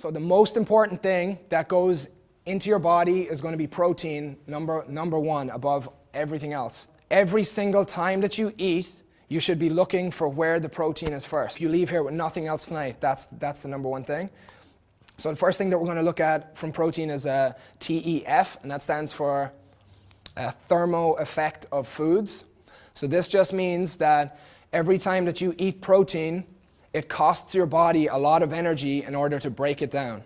So the most important thing that goes into your body is going to be protein, number one, above everything else. Every single time that you eat, you should be looking for where the protein is first. If you leave here with nothing else tonight, that's the number one thing. So the first thing that we're going to look at from protein is TEF, and that stands for thermo effect of foods. So this just means that every time that you eat protein, it costs your body a lot of energy in order to break it down.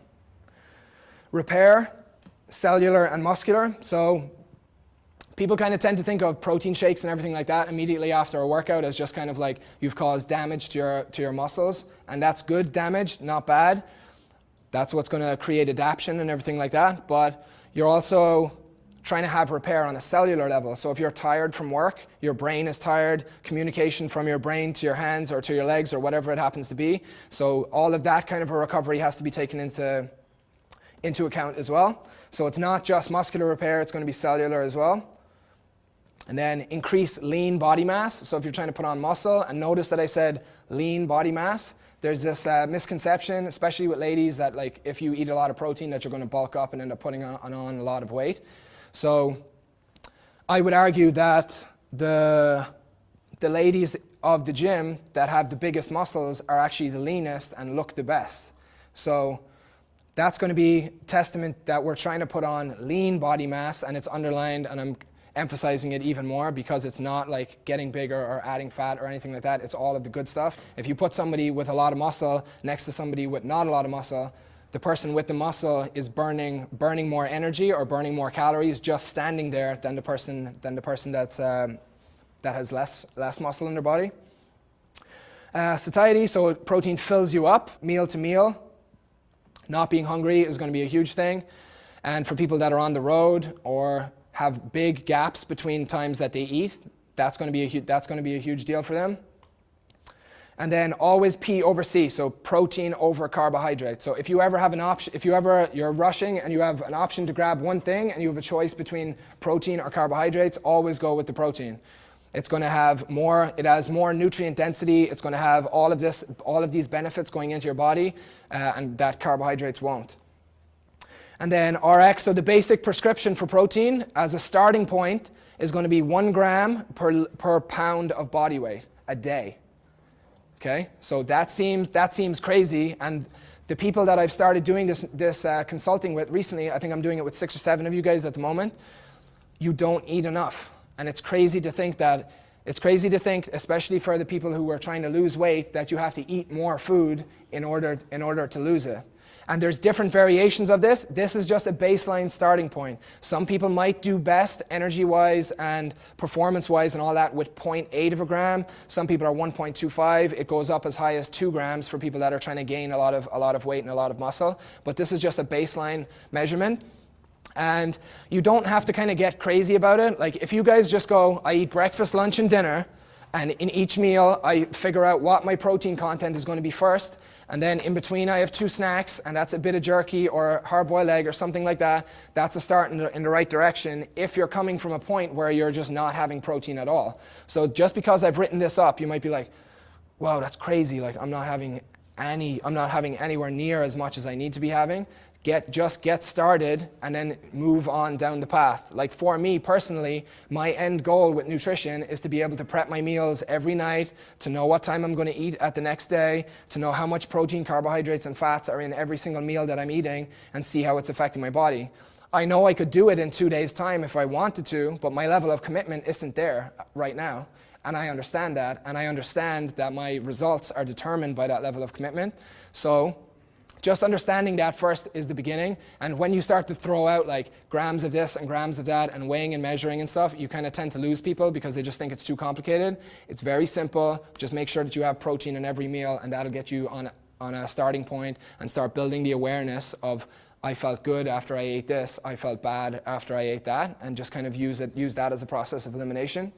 Repair, cellular and muscular. So people kind of tend to think of protein shakes and everything like that immediately after a workout as just kind of like you've caused damage to your muscles, and that's good damage, not bad. That's what's going to create adaptation and everything like that, but you're also trying to have repair on a cellular level. So if you're tired from work, your brain is tired, communication from your brain to your hands or to your legs or whatever it happens to be. So all of that kind of a recovery has to be taken into account as well. So it's not just muscular repair, it's going to be cellular as well. And then increase lean body mass. So if you're trying to put on muscle, and notice that I said lean body mass, there's this misconception, especially with ladies, that like if you eat a lot of protein that you're going to bulk up and end up putting on a lot of weight. So I would argue that the ladies of the gym that have the biggest muscles are actually the leanest and look the best. So that's going to be testament that we're trying to put on lean body mass, and it's underlined, and I'm emphasizing it even more because it's not like getting bigger or adding fat or anything like that. It's all of the good stuff. If you put somebody with a lot of muscle next to somebody with not a lot of muscle, the person with the muscle is burning more energy or burning more calories just standing there than the person that has less muscle in their body. Satiety, so protein fills you up meal to meal. Not being hungry is going to be a huge thing. And for people that are on the road or have big gaps between times that they eat, that's going to be a huge deal for them. And then always P over C, so protein over carbohydrate. So if you ever have an option, you're rushing and you have an option to grab one thing and you have a choice between protein or carbohydrates, always go with the protein. It's going to have more, it has more nutrient density, it's going to have all of these benefits going into your body, and that carbohydrates won't. And then RX, so the basic prescription for protein as a starting point is going to be 1 gram per pound of body weight a day. Okay, so that seems crazy, and the people that I've started doing this consulting with recently, I think I'm doing it with 6 or 7 of you guys at the moment, you don't eat enough. And it's crazy to think, especially for the people who are trying to lose weight, that you have to eat more food in order to lose it. And there's different variations of this. This is just a baseline starting point. Some people might do best energy-wise and performance-wise and all that with 0.8 of a gram. Some people are 1.25. It goes up as high as 2 grams for people that are trying to gain a lot of weight and a lot of muscle. But this is just a baseline measurement. And you don't have to kind of get crazy about it. Like if you guys just go, I eat breakfast, lunch, and dinner, and in each meal I figure out what my protein content is going to be first, and then in between I have 2 snacks, and that's a bit of jerky or hard-boiled egg or something like that. That's a start in the right direction if you're coming from a point where you're just not having protein at all. So just because I've written this up, you might be like, wow, that's crazy. Like I'm not having anywhere near as much as I need to be having. Just get started and then move on down the path. Like for me personally, my end goal with nutrition is to be able to prep my meals every night, to know what time I'm going to eat at the next day, to know how much protein, carbohydrates, and fats are in every single meal that I'm eating, and see how it's affecting my body. I know I could do it in 2 days' time if I wanted to, but my level of commitment isn't there right now. And I understand that, and I understand that my results are determined by that level of commitment. So just understanding that first is the beginning, and when you start to throw out like grams of this and grams of that and weighing and measuring and stuff, you kind of tend to lose people because they just think it's too complicated. It's very simple. Just make sure that you have protein in every meal, and that'll get you on a starting point and start building the awareness of, I felt good after I ate this, I felt bad after I ate that, and just kind of use that as a process of elimination.